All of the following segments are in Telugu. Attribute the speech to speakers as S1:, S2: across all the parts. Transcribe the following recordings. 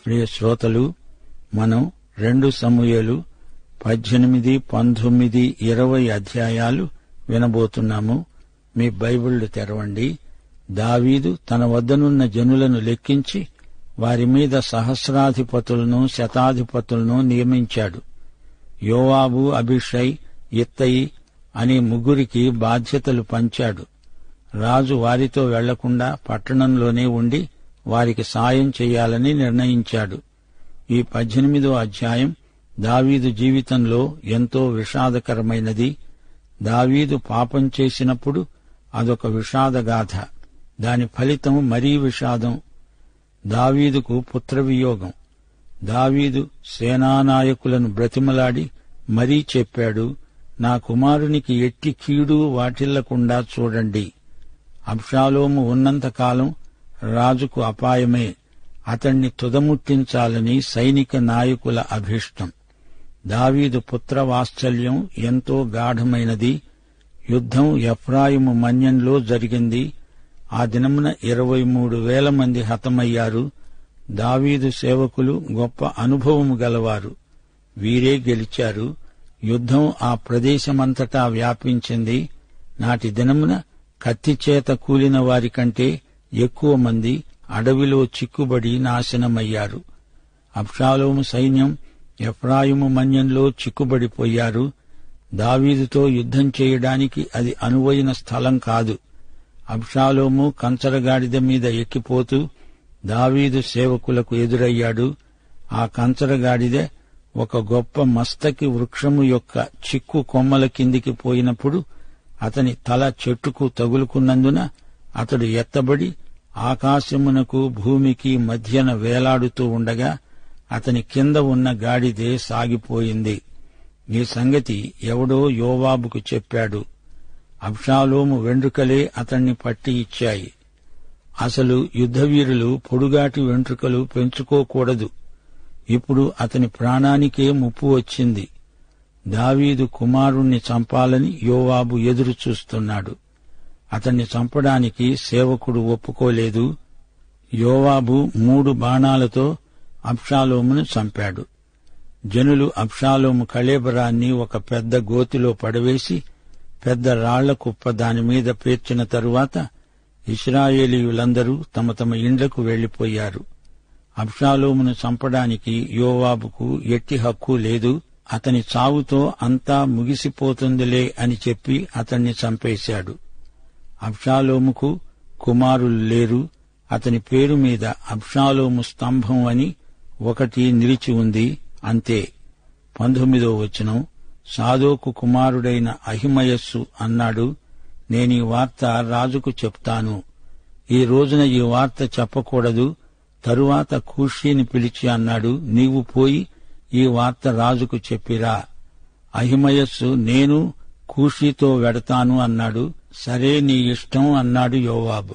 S1: ప్రియ శ్రోతలు, మనం 2 సమూయేలు 18, 19, 20 అధ్యాయాలు వినబోతున్నాము. మీ బైబిళ్లు తెరవండి. దావీదు తన వద్దనున్న జనులను లెక్కించి వారి మీద సహస్రాధిపతులను, శతాధిపతులను నియమించాడు. యోవాబు, అబీషై, ఇత్తయి అనే 3 బాధ్యతలు పంచాడు. రాజు వారితో వెళ్లకుండా పట్టణంలోనే ఉండి వారికి సాయం చేయాలని నిర్ణయించాడు. ఈ 18వ అధ్యాయం దావీదు జీవితంలో ఎంతో విషాదకరమైనది. దావీదు పాపం చేసినప్పుడు అదొక విషాదగాథ. దాని ఫలితం మరీ విషాదం. దావీదుకు పుత్రవియోగం. దావీదు సేనానాయకులను బ్రతిమలాడి మరీ చెప్పాడు, నా కుమారునికి ఎట్టి కీడు వాటిల్లకుండా చూడండి. అబ్షాలోము ఉన్నంతకాలం రాజుకు అపాయమే. అతణ్ణి తుదముట్టించాలని సైనిక నాయకుల అభీష్టం. దావీదు పుత్రవాత్సల్యం ఎంతో గాఢమైనది. యుద్ధం ఎఫ్రాయిము మన్యంలో జరిగింది. ఆ దినమున 23,000 మంది హతమయ్యారు. దావీదు సేవకులు గొప్ప అనుభవము గలవారు. వీరే గెలిచారు. యుద్ధం ఆ ప్రదేశమంతటా వ్యాపించింది. నాటి దినమున కత్తిచేత కూలిన వారికంటే ఎక్కువ మంది అడవిలో చిక్కుబడి నాశనమయ్యారు. అబ్షాలోము సైన్యం ఎఫ్రాయిము మన్యంలో చిక్కుబడిపోయారు. దావీదుతో యుద్ధం చేయడానికి అది అనువైన స్థలం కాదు. అబ్షాలోము కంచరగాడిద మీద ఎక్కిపోతూ దావీదు సేవకులకు ఎదురయ్యాడు. ఆ కంచరగాడిద ఒక గొప్ప మస్తకి వృక్షము యొక్క చిక్కు కొమ్మల కిందికి పోయినప్పుడు అతని తల చెట్టుకు తగులుకున్నందున అతడు ఎత్తబడి ఆకాశమునకు భూమికి మధ్యన వేలాడుతూ ఉండగా అతని కింద ఉన్న గాడిదే సాగిపోయింది. ఈ సంగతి ఎవడో యోవాబుకు చెప్పాడు. అబ్షాలోము వెంట్రుకలే అతణ్ణి పట్టి ఇచ్చాయి. అసలు యుద్ధవీరులు పొడుగాటి వెంట్రుకలు పెంచుకోకూడదు. ఇప్పుడు అతని ప్రాణానికే ముప్పు వచ్చింది. దావీదు కుమారుణ్ణి చంపాలని యోవాబు ఎదురు చూస్తున్నాడు. అతన్ని చంపడానికి సేవకుడు ఒప్పుకోలేదు. యోవాబు 3 బాణాలతో అబ్షాలోమును చంపాడు. జనులు అబ్షాలోము కళేబరాన్ని ఒక పెద్ద గోతిలో పడవేసి పెద్ద రాళ్ల కుప్ప దానిమీద పేర్చిన తరువాత ఇశ్రాయేలీయులందరూ తమ తమ ఇండ్లకు వెళ్లిపోయారు. అబ్షాలోమును చంపడానికి యోవాబుకు ఎట్టి హక్కు లేదు. అతని చావుతో అంతా ముగిసిపోతుందిలే అని చెప్పి అతన్ని చంపేశాడు. అబ్షాలోముకు కుమారులు లేరు. అతని పేరు మీద అబ్షాలోము స్తంభం అని ఒకటి నిలిచి ఉంది, అంతే. 19వ వచనం, సాదోకు కుమారుడైన అహిమయస్సు అన్నాడు, నేనీ వార్త రాజుకు చెప్తాను. ఈ రోజున ఈ వార్త చెప్పకూడదు. తరువాత కూషీని పిలిచి అన్నాడు, నీవు పోయి ఈ వార్త రాజుకు చెప్పిరా. అహిమయస్సు, నేను కూషీతో వెడతాను అన్నాడు. సరే, నీ ఇష్టం అన్నాడు యోవాబు.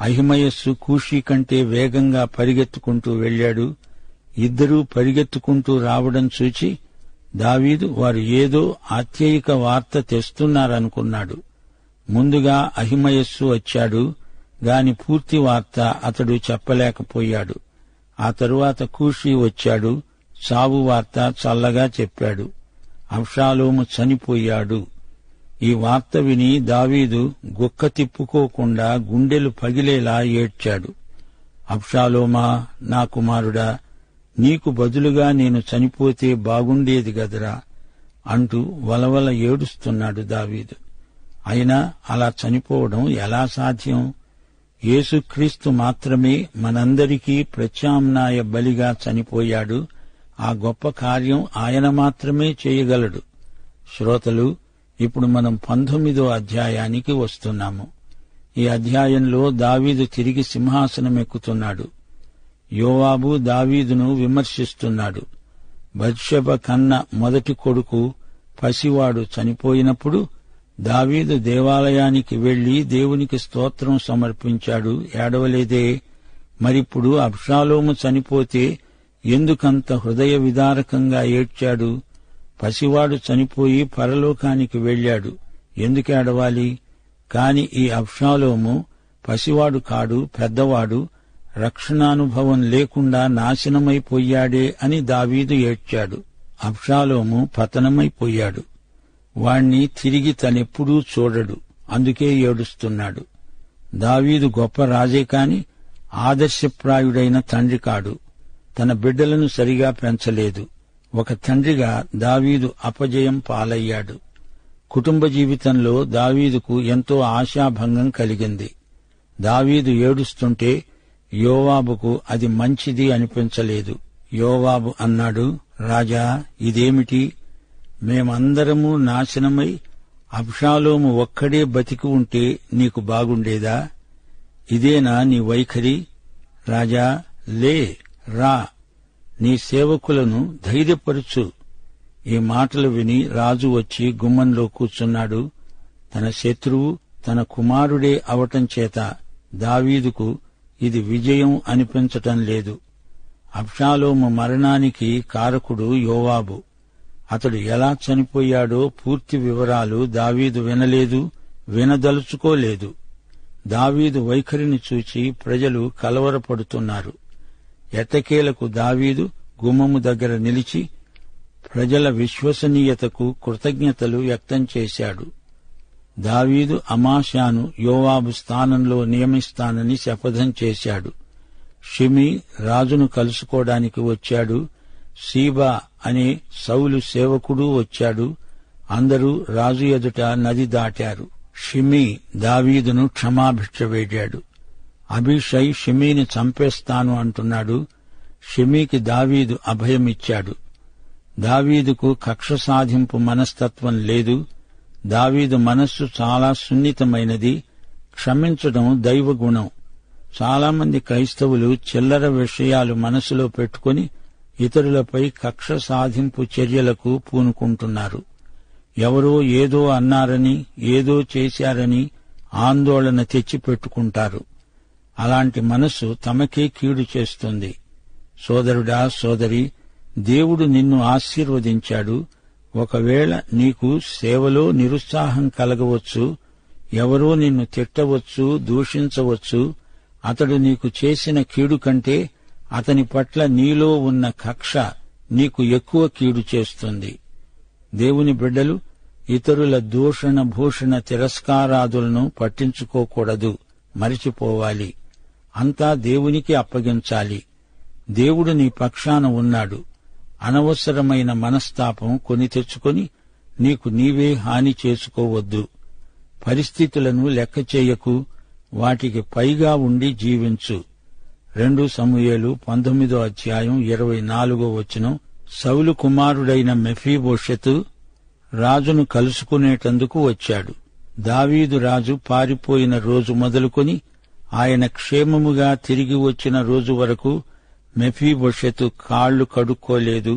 S1: అహిమయస్సు కూషీ కంటే వేగంగా పరిగెత్తుకుంటూ వెళ్లాడు. ఇద్దరూ పరిగెత్తుకుంటూ రావడం చూచి దావీదు వారు ఏదో ఆత్యయిక వార్త తెస్తున్నారనుకున్నాడు. ముందుగా అహిమయస్సు వచ్చాడు గాని పూర్తి వార్త అతడు చెప్పలేకపోయాడు. ఆ తరువాత కూషీ వచ్చాడు. చావు వార్త చల్లగా చెప్పాడు. అబ్షాలోము చనిపోయాడు. ఈ వార్త విని దావీదు గుక్క తిప్పుకోకుండా గుండెలు పగిలేలా ఏడ్చాడు. అబ్షాలోమా, నా కుమారుడా, నీకు బదులుగా నేను చనిపోతే బాగుండేది గదరా అంటూ వలవల ఏడుస్తున్నాడు దావీదు. అయినా అలా చనిపోవడం ఎలా సాధ్యం? యేసుక్రీస్తు మాత్రమే మనందరికీ ప్రత్యామ్నాయ బలిగా చనిపోయాడు. ఆ గొప్ప కార్యం ఆయన మాత్రమే చేయగలడు. శ్రోతలు, ఇప్పుడు మనం 19వ అధ్యాయానికి వస్తున్నాము. ఈ అధ్యాయంలో దావీదు తిరిగి సింహాసనమెక్కుతున్నాడు. యోవాబు దావీదును విమర్శిస్తున్నాడు. బత్షెబ కన్న మొదటి కొడుకు పసివాడు చనిపోయినప్పుడు దావీదు దేవాలయానికి వెళ్లి దేవునికి స్తోత్రం సమర్పించాడు. ఏడవలేదే? మరిప్పుడు అబ్షాలోము చనిపోతే ఎందుకంత హృదయ విదారకంగా ఏడ్చాడు? పసివాడు చనిపోయి పరలోకానికి వెళ్లాడు, ఎందుకేడవాలి? కాని ఈ అబ్షాలోము పసివాడు కాడు, పెద్దవాడు. రక్షణానుభవం లేకుండా నాశనమైపోయాడే అని దావీదు ఏడ్చాడు. అబ్షాలోము పతనమైపోయాడు. వాణ్ణి తిరిగి తనెప్పుడూ చూడడు, అందుకే ఏడుస్తున్నాడు. దావీదు గొప్ప రాజే కాని ఆదర్శప్రాయుడైన తండ్రి కాడు. తన బిడ్డలను సరిగా పెంచలేదు. ఒక తండ్రిగా దావీదు అపజయం పాలయ్యాడు. కుటుంబ జీవితంలో దావీదుకు ఎంతో ఆశాభంగం కలిగింది. దావీదు ఏడుస్తుంటే యోవాబుకు అది మంచిది అనిపించలేదు. యోవాబు అన్నాడు, రాజా, ఇదేమిటి? మేమందరము నాశనమై అబ్షాలోము ఒక్కడే బతికి ఉంటే నీకు బాగుండేదా? ఇదేనా నీ వైఖరి? రాజా, లే, రా, నీ సేవకులను ధైర్యపరుచు. ఈ మాటలు విని రాజు వచ్చి గుమ్మంలో కూర్చున్నాడు. తన శత్రువు తన కుమారుడే అవటం చేత దావీదుకు ఇది విజయం అనిపించటం లేదు. అబ్షాలోము మరణానికి కారకుడు యోవాబు. అతడు ఎలా చనిపోయాడో పూర్తి వివరాలు దావీదు వినలేదు, వినదలుచుకోలేదు. దావీదు వైఖరిని చూచి ప్రజలు కలవరపడుతున్నారు. ఎట్టకేలకు దావీదు గుమ్మము దగ్గర నిలిచి ప్రజల విశ్వసనీయతకు కృతజ్ఞతలు వ్యక్తం చేశాడు. దావీదు అమాషాను యోవాబు స్థానంలో నియమిస్తానని శపథం చేశాడు. షిమీ రాజును కలుసుకోవడానికి వచ్చాడు. సీబా అనే సౌలు సేవకుడు వచ్చాడు. అందరూ రాజు ఎదుట నది దాటారు. షిమీ దావీదును క్షమాభిక్ష వేడాడు. అబీషై షిమీని చంపేస్తాను అంటున్నాడు. షిమీకి దావీదు అభయమిచ్చాడు. దావీదుకు కక్ష సాధింపు మనస్తత్వం లేదు. దావీదు మనస్సు చాలా సున్నితమైనది. క్షమించడం దైవగుణం. చాలామంది క్రైస్తవులు చిల్లర విషయాలు మనసులో పెట్టుకుని ఇతరులపై కక్ష సాధింపు చర్యలకు పూనుకుంటున్నారు. ఎవరో ఏదో అన్నారని, ఏదో చేశారని ఆందోళన తెచ్చిపెట్టుకుంటారు. అలాంటి మనసు తమకే కీడు చేస్తుంది. సోదరుడా, సోదరి, దేవుడు నిన్ను ఆశీర్వదించాడు. ఒకవేళ నీకు సేవలో నిరుత్సాహం కలగవచ్చు. ఎవరో నిన్ను తిట్టవచ్చు, దూషించవచ్చు. అతడు నీకు చేసిన కీడు కంటే అతని పట్ల నీలో ఉన్న కక్ష నీకు ఎక్కువ కీడు చేస్తుంది. దేవుని బిడ్డలు ఇతరుల దూషణ, భూషణ, తిరస్కారాదులను పట్టించుకోకూడదు, మరిచిపోవాలి. అంతా దేవునికి అప్పగించాలి. దేవుడు నీ పక్షాన ఉన్నాడు. అనవసరమైన మనస్తాపం కొని తెచ్చుకొని నీకు నీవే హాని చేసుకోవద్దు. పరిస్థితులను లెక్క చేయకు, వాటికి పైగా ఉండి జీవించు. 2 సమూయేలు 19:24 సౌలు కుమారుడైన మెఫీబోషెతు రాజును కలుసుకునేటందుకు వచ్చాడు. దావీదు రాజు పారిపోయిన రోజు మొదలుకొని ఆయన క్షేమముగా తిరిగి వచ్చిన రోజు వరకు మెఫీబోషెతు కాళ్లు కడుక్కోలేదు,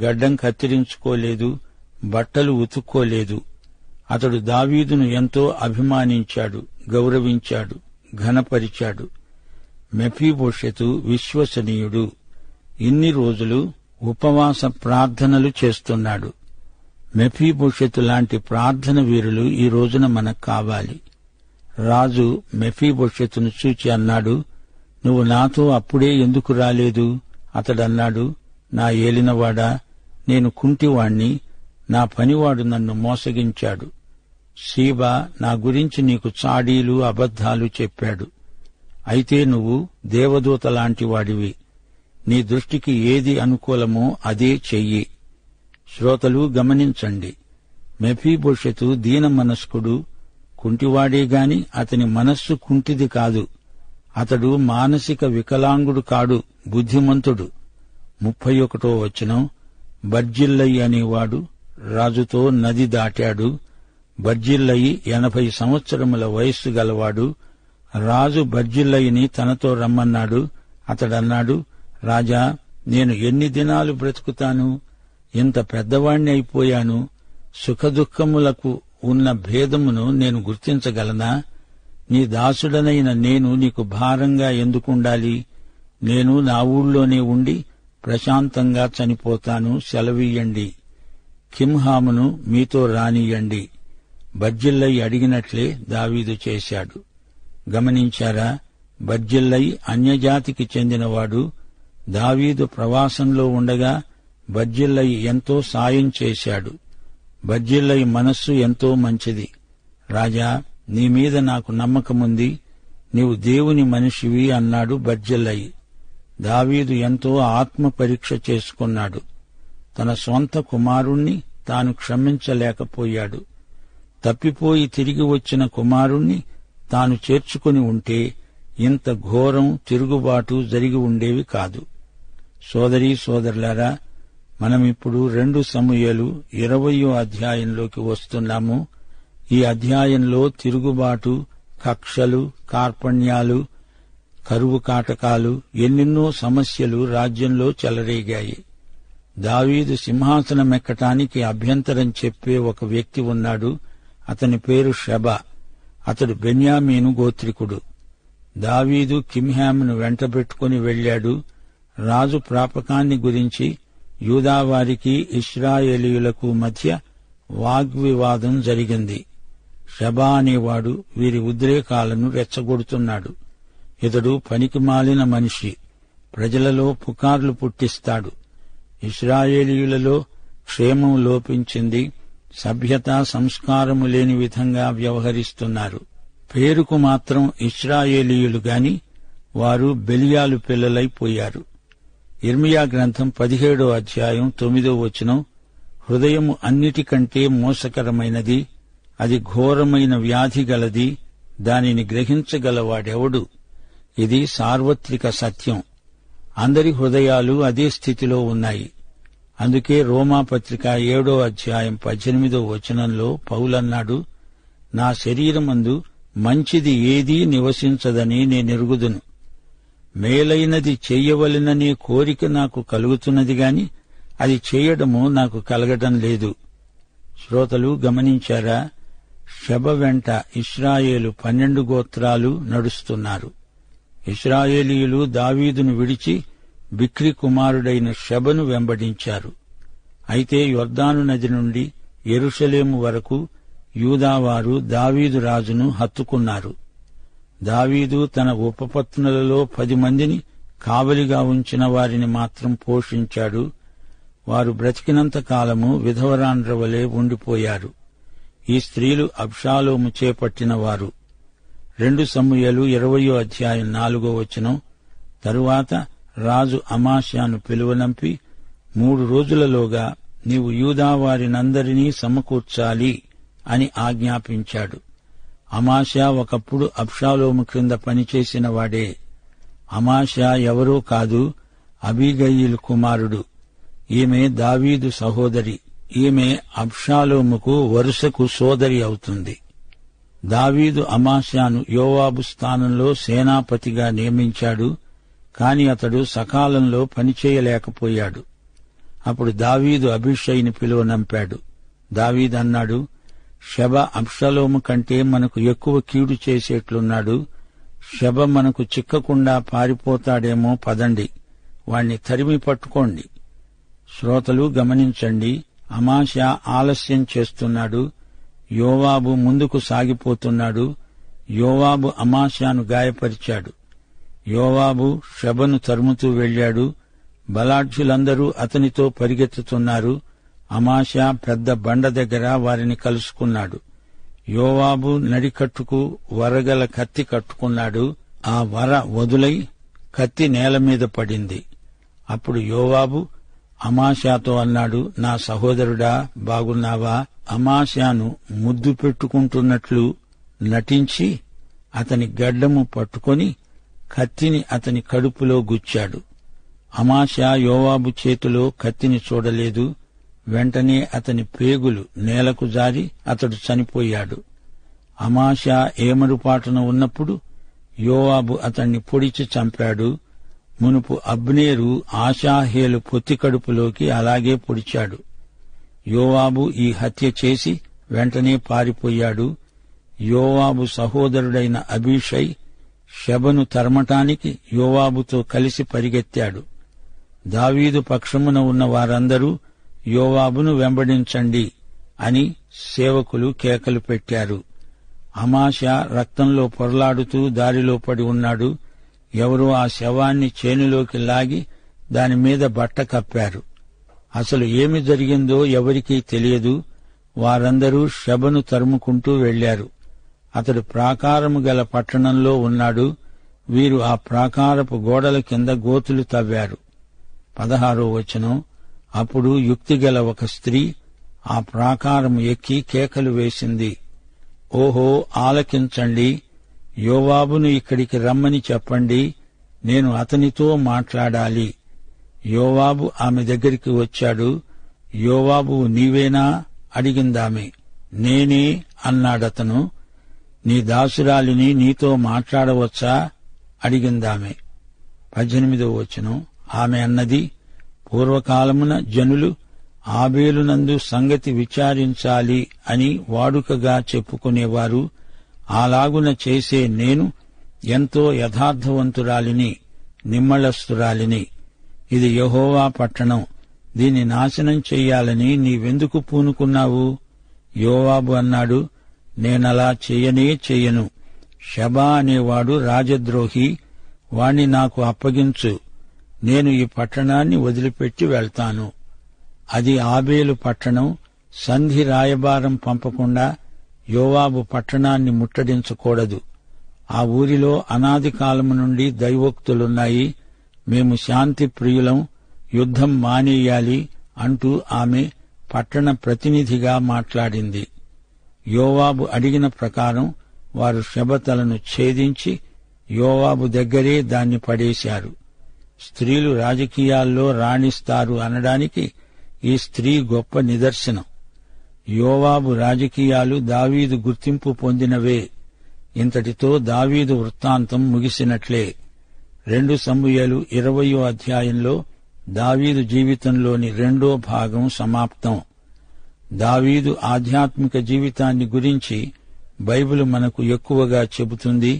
S1: గడ్డం కత్తిరించుకోలేదు, బట్టలు ఉతుక్కోలేదు. అతడు దావీదును ఎంతో అభిమానించాడు, గౌరవించాడు, ఘనపరిచాడు. మెఫీబోషెతు విశ్వసనీయుడు. ఇన్ని రోజులు ఉపవాస ప్రార్థనలు చేస్తున్నాడు. మెఫీబోషెతు లాంటి ప్రార్థన వీరులు ఈ రోజున మనకు కావాలి. రాజు మెఫీబోషెతును చూచి అన్నాడు, నువ్వు నాతో అప్పుడే ఎందుకు రాలేదు? అతడన్నాడు, నా ఏలినవాడా, నేను కుంటివాణ్ణి, నా పనివాడు నన్ను మోసగించాడు. సీబా నా గురించి నీకు చాడీలు, అబద్ధాలు చెప్పాడు. అయితే నువ్వు దేవదూత లాంటి వాడివి. నీ దృష్టికి ఏది అనుకూలమో అదే చెయ్యి. శ్రోతలు గమనించండి. మెఫీబోషెతు దీనమనస్కుడు, కుంటివాడే గాని అతని మనస్సు కుంటిది కాదు. అతడు మానసిక వికలాంగుడు కాడు, బుద్ధిమంతుడు. 31 బర్జిల్లయి అనేవాడు రాజుతో నది దాటాడు. బర్జిల్లయి 80 సంవత్సరముల వయస్సు గలవాడు. రాజు బర్జిల్లయిని తనతో రమ్మన్నాడు. అతడన్నాడు, రాజా, నేను ఎన్ని దినాలు బ్రతుకుతాను? ఇంత పెద్దవాణ్ణి అయిపోయాను. సుఖదుఖములకు ఉన్న భేదమును నేను గుర్తించగలనా? నీ దాసుడనైన నేను నీకు భారంగా ఎందుకుండాలి? నేను నా ఊళ్ళోనే ఉండి ప్రశాంతంగా చనిపోతాను, సెలవీయండి. కింహామును మీతో రానియండి. బర్జిల్లయి అడిగినట్లే దావీదు చేశాడు. గమనించారా? బర్జిల్లై అన్యజాతికి చెందినవాడు. దావీదు ప్రవాసంలో ఉండగా బర్జిల్లై ఎంతో సాయం చేశాడు. బర్జిల్లై మనస్సు ఎంతో మంచిది. రాజా, నీమీద నాకు నమ్మకముంది, నీవు దేవుని మనిషివి అన్నాడు బర్జిల్లై. దావీదు ఎంతో ఆత్మ పరీక్ష చేసుకున్నాడు. తన సొంత కుమారుణ్ణి తాను క్షమించలేకపోయాడు. తప్పిపోయి తిరిగి వచ్చిన కుమారుణ్ణి తాను చేర్చుకుని ఉంటే ఇంత ఘోరం తిరుగుబాటు జరిగి ఉండేవి కాదు. సోదరీ సోదరులారా, మనమిప్పుడు 2 సమూయేలు 20వ అధ్యాయంలోకి వస్తున్నాము. ఈ అధ్యాయంలో తిరుగుబాటు, కక్షలు, కార్పణ్యాలు, కరువు కాటకాలు, ఎన్నెన్నో సమస్యలు రాజ్యంలో చెలరేగాయి. దావీదు సింహాసనమెక్కటానికి అభ్యంతరం చెప్పే ఒక వ్యక్తి ఉన్నాడు. అతని పేరు షెబ. అతడు బెన్యామీను గోత్రికుడు. దావీదు కిమ్హామును వెంటబెట్టుకుని వెళ్లాడు. రాజు ప్రాపకాన్ని గురించి యూదావారికి ఇశ్రాయేలీయులకు మధ్య వాగ్వివాదం జరిగింది. షెబా అనేవాడు వీరి ఉద్రేకాలను రెచ్చగొడుతున్నాడు. ఇతడు పనికిమాలిన మనిషి, ప్రజలలో పుకార్లు పుట్టిస్తాడు. ఇశ్రాయేలీయులలో క్షేమం లోపించింది. సభ్యత, సంస్కారము లేని విధంగా వ్యవహరిస్తున్నారు. పేరుకు మాత్రం ఇశ్రాయేలీయులు గాని వారు బెలియాలు పిల్లలైపోయారు. ఇర్మియా గ్రంథం 17వ అధ్యాయం 9వ వచనం, హృదయము అన్నిటికంటే మోసకరమైనది, అది ఘోరమైన వ్యాధి గలది, దానిని గ్రహించగలవాడెవడు? ఇది సార్వత్రిక సత్యం. అందరి హృదయాలు అదే స్థితిలో ఉన్నాయి. అందుకే రోమాపత్రిక 7వ అధ్యాయం 18వ వచనంలో పౌలన్నాడు, నా శరీరమందు మంచిది ఏదీ నివసించదని నేనెరుగుదును. మేలైనది చెయ్యవలెననే కోరిక నాకు కలుగుతున్నది గాని అది చేయడము నాకు కలగటం లేదు. శ్రోతలు గమనించారా? షెబ వెంట ఇశ్రాయేలు 12 గోత్రాలు నడుస్తున్నారు. ఇశ్రాయేలీయులు దావీదును విడిచి బిక్రీ కుమారుడైన షెబను వెంబడించారు. అయితే యొర్దాను నది నుండి యెరూషలేము వరకు యూదావారు దావీదు రాజును హత్తుకున్నారు. దావీదు తన ఉపపత్నులలో 10 మందిని కావలిగా ఉంచిన వారిని మాత్రం పోషించాడు. వారు బ్రతికినంత కాలము విధవరాండ్రవలే ఉండిపోయారు. ఈ స్త్రీలు అబ్షాలోము చేపట్టినవారు. 2 సమూయేలు 20వ అధ్యాయం 4వ వచనం, తరువాత రాజు అమాష్యాను పిలువనంపి 3 రోజులలోగా నీవు యూదావారినందరినీ సమకూర్చాలి అని ఆజ్ఞాపించాడు. అమాష్యా ఒకప్పుడు అబ్షాలోము క్రింద పనిచేసిన వాడే. అమాష్యా ఎవరో కాదు, అబీగయీలు కుమారుడు. ఈమె దావీదు సహోదరి. ఈమె అబ్షాలోముకు వరుసకు సోదరి అవుతుంది. దావీదు అమాష్యాను యోవాబు స్థానంలో సేనాపతిగా నియమించాడు. కాని అతడు సకాలంలో పనిచేయలేకపోయాడు. అప్పుడు దావీదు అబీషైని పిలువనంపాడు. దావీదు అన్నాడు, షెబ అబ్షాలోము కంటే మనకు ఎక్కువ కీడు చేసేట్లున్నాడు. షెబ మనకు చిక్కకుండా పారిపోతాడేమో, పదండి, వాణ్ణి తరిమి పట్టుకోండి. శ్రోతలు గమనించండి, అమాష్యా ఆలస్యం చేస్తున్నాడు. యోవాబు ముందుకు సాగిపోతున్నాడు. యోవాబు అమాష్యాను గాయపరిచాడు. యోవాబు షెబను తరుముతూ వెళ్లాడు. బలాఢ్యులందరూ అతనితో పరిగెత్తుతున్నారు. అమాష్యా పెద్ద బండ దగ్గర వారిని కలుసుకున్నాడు. యోవాబు నడికట్టుకు వరగల కత్తి కట్టుకున్నాడు. ఆ వర వదులై కత్తి నేల మీద పడింది. అప్పుడు యోవాబు అమాష్యాతో అన్నాడు, నా సహోదరుడా, బాగున్నావా? అమాష్యాను ముద్దు పెట్టుకుంటున్నట్లు నటించి అతని గడ్డము పట్టుకొని కత్తిని అతని కడుపులో గుచ్చాడు. అమాష్యా యోవాబు చేతిలో కత్తిని చూడలేదు. వెంటనే అతని పేగులు నేలకు జారి అతడు చనిపోయాడు. అమాష్యా ఏమరుపాటున ఉన్నప్పుడు యోవాబు అతన్ని పొడిచి చంపాడు. మునుపు అబ్నేరు ఆషాహేలు పొత్తికడుపులోకి అలాగే పొడిచాడు. యోవాబు ఈ హత్య చేసి వెంటనే పారిపోయాడు. యోవాబు సహోదరుడైన అబీషై షెబను తరమటానికి యోవాబుతో కలిసి పరిగెత్తాడు. దావీదు పక్షమున ఉన్న వారందరూ యోవాబును వెంబడించండి అని సేవకులు కేకలు పెట్టారు. అమాష్యా రక్తంలో పొరలాడుతూ దారిలో పడి ఉన్నాడు. ఎవరో ఆ శవాన్ని చేనులోకి లాగి దానిమీద బట్ట కప్పారు. అసలు ఏమి జరిగిందో ఎవరికీ తెలియదు. వారందరూ షెబను తరుముకుంటూ వెళ్లారు. అతడు ప్రాకారము గల పట్టణంలో ఉన్నాడు. వీరు ఆ ప్రాకారపు గోడల కింద గోతులు తవ్వారు. 16వ వచనం. అప్పుడు యుక్తిగల ఒక స్త్రీ ఆ ప్రాకారము ఎక్కి కేకలు వేసింది. ఓహో, ఆలకించండి, యోవాబును ఇక్కడికి రమ్మని చెప్పండి, నేను అతనితో మాట్లాడాలి. యోవాబు ఆమె దగ్గరికి వచ్చాడు. యోవాబు, నీవేనా అడిగిందామె. నేనే అన్నాడతను. నీ దాసురాలిని నీతో మాట్లాడవచ్చా అడిగిందామె. 18వ వచనం. ఆమె అన్నది, పూర్వకాలమున జనులు ఆబేలునందు సంగతి విచారించాలి అని వాడుకగా చెప్పుకునేవారు. అలాగున చేసే నేను ఎంతో యథార్థవంతురాలిని, నిమ్మళస్తురాలిని. ఇది యెహోవా పట్టణం, దీన్ని నాశనం చెయ్యాలని నీవెందుకు పూనుకున్నావు? యోవాబు అన్నాడు, నేనలా చెయ్యను. షెబా అనేవాడు రాజద్రోహి, వాణ్ణి నాకు అప్పగించు, నేను ఈ పట్టణాన్ని వదిలిపెట్టి వెళ్తాను. అది ఆబేలు పట్టణం. సంధి రాయబారం పంపకుండా యోవాబు పట్టణాన్ని ముట్టడించకూడదు. ఆ ఊరిలో అనాది కాలము నుండి దైవోక్తులున్నాయి. మేము శాంతి ప్రియులం, యుద్ధం మానేయాలి అంటూ ఆమె పట్టణ ప్రతినిధిగా మాట్లాడింది. యోవాబు అడిగిన ప్రకారం వారు షెబతలను ఛేదించి యోవాబు దగ్గరే దాన్ని పడేశారు. స్త్రీలు రాజకీయాల్లో రాణిస్తారు అనడానికి ఈ స్త్రీ గొప్ప నిదర్శనం. యోవాబు రాజకీయాలు దావీదు గుర్తింపు పొందినవే. ఇంతటితో దావీదు వృత్తాంతం ముగిసినట్లే. 2 సమూయేలు 20వ అధ్యాయంలో దావీదు జీవితంలోని 2వ భాగం సమాప్తం. దావీదు ఆధ్యాత్మిక జీవితాన్ని గురించి బైబిల్ మనకు ఎక్కువగా చెబుతుంది.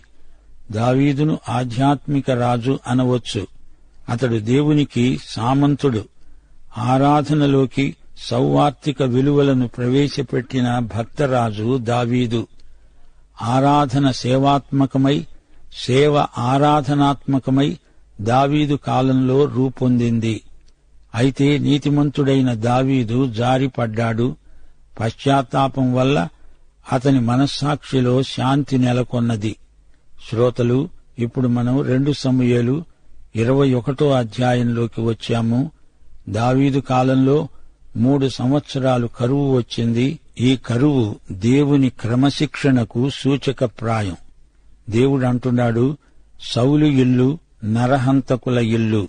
S1: దావీదును ఆధ్యాత్మిక రాజు అనవచ్చు. అతడు దేవునికి సామంతుడు. ఆరాధనలోకి సౌవార్తిక విలువలను ప్రవేశపెట్టిన భక్తరాజు దావీదు. ఆరాధన సేవాత్మకమై, సేవ ఆరాధనాత్మకమై దావీదు కాలంలో రూపొందింది. అయితే నీతిమంతుడైన దావీదు జారిపడ్డాడు. పశ్చాత్తాపం వల్ల అతని మనస్సాక్షిలో శాంతి నెలకొన్నది. శ్రోతలు, ఇప్పుడు మనం 2 సమూయేలు 21వ అధ్యాయంలోకి వచ్చాము. దావీదు కాలంలో 3 సంవత్సరాలు కరువు వచ్చింది. ఈ కరువు దేవుని క్రమశిక్షణకు సూచకప్రాయం. దేవుడు అంటున్నాడు, సౌలు ఇల్లు నరహంతకుల ఇల్లు.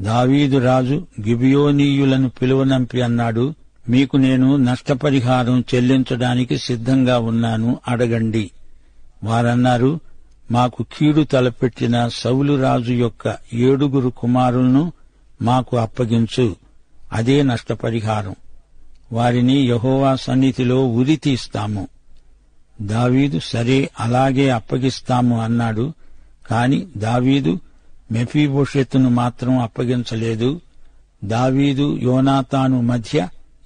S1: దావీదు రాజు గిబియోనీయులను పిలువనంపి అన్నాడు, మీకు నేను నష్టపరిహారం చెల్లించడానికి సిద్ధంగా ఉన్నాను, అడగండి. వారన్నారు, మాకు కీడు తలపెట్టిన సౌలు రాజు యొక్క 7 కుమారులను మాకు అప్పగించు, అదే నష్టపరిహారం. వారిని యెహోవా సన్నిధిలో ఉరితీస్తాము. దావీదు సరే, అలాగే అప్పగిస్తాము అన్నాడు. కాని దావీదు మెఫీబోషెతును మాత్రం అప్పగించలేదు. దావీదు యోనాతాను మధ్య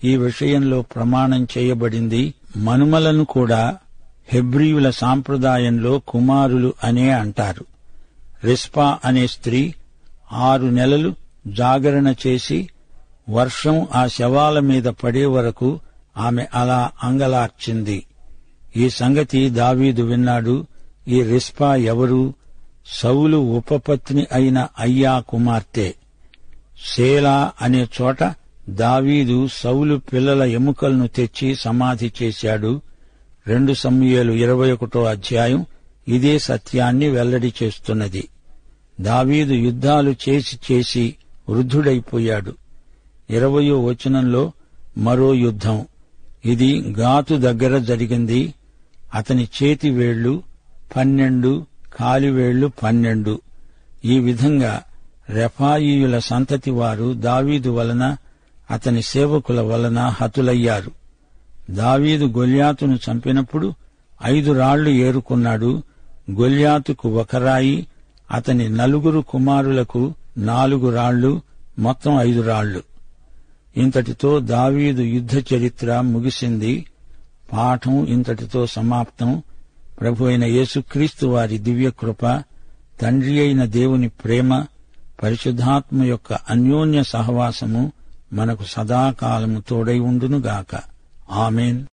S1: ఈ విషయంలో ప్రమాణం చేయబడింది. మనుమలను కూడా హెబ్రీయుల సాంప్రదాయంలో కుమారులు అనే అంటారు. రిస్పా అనే స్త్రీ 6 నెలలు జాగరణ చేసి వర్షం ఆ శవాల మీద పడే వరకు ఆమె అలా అంగలార్చింది. ఈ సంగతి దావీదు విన్నాడు. ఈ రిస్పా ఎవరు? సౌలు ఉపపత్ని అయిన అయ్యా కుమార్తె. సేలా అనే చోట దావీదు సౌలు పిల్లల ఎముకలను తెచ్చి సమాధి చేశాడు. 2 సమూయేలు 21వ అధ్యాయం ఇదే సత్యాన్ని వెల్లడి చేస్తున్నది. దావీదు యుద్ధాలు చేసి వృద్ధుడైపోయాడు. 20వ వచనంలో మరో యుద్ధం. ఇది గాతు దగ్గర జరిగింది. అతని చేతి వేళ్లు 12, కాలివేళ్లు 12. ఈ విధంగా రెఫాయీయుల సంతతి వారు దావీదు వలన, అతని సేవకుల వలన హతులయ్యారు. దావీదు గొల్యాతును చంపినప్పుడు 5 రాళ్లు ఏరుకున్నాడు. గొల్యాతుకు 1 రాయి, అతని 4 కుమారులకు 4 రాళ్లు, మొత్తం 5 రాళ్లు. ఇంతటితో దావీదు యుద్ధ చరిత్ర ముగిసింది. పాఠం ఇంతటితో సమాప్తం. ప్రభు అయిన యేసుక్రీస్తు వారి దివ్యకృప, తండ్రి అయిన దేవుని ప్రేమ, పరిశుద్ధాత్మ యొక్క అన్యోన్య సహవాసము మనకు సదాకాలము తోడై ఉండునుగాక. ఆమేన్.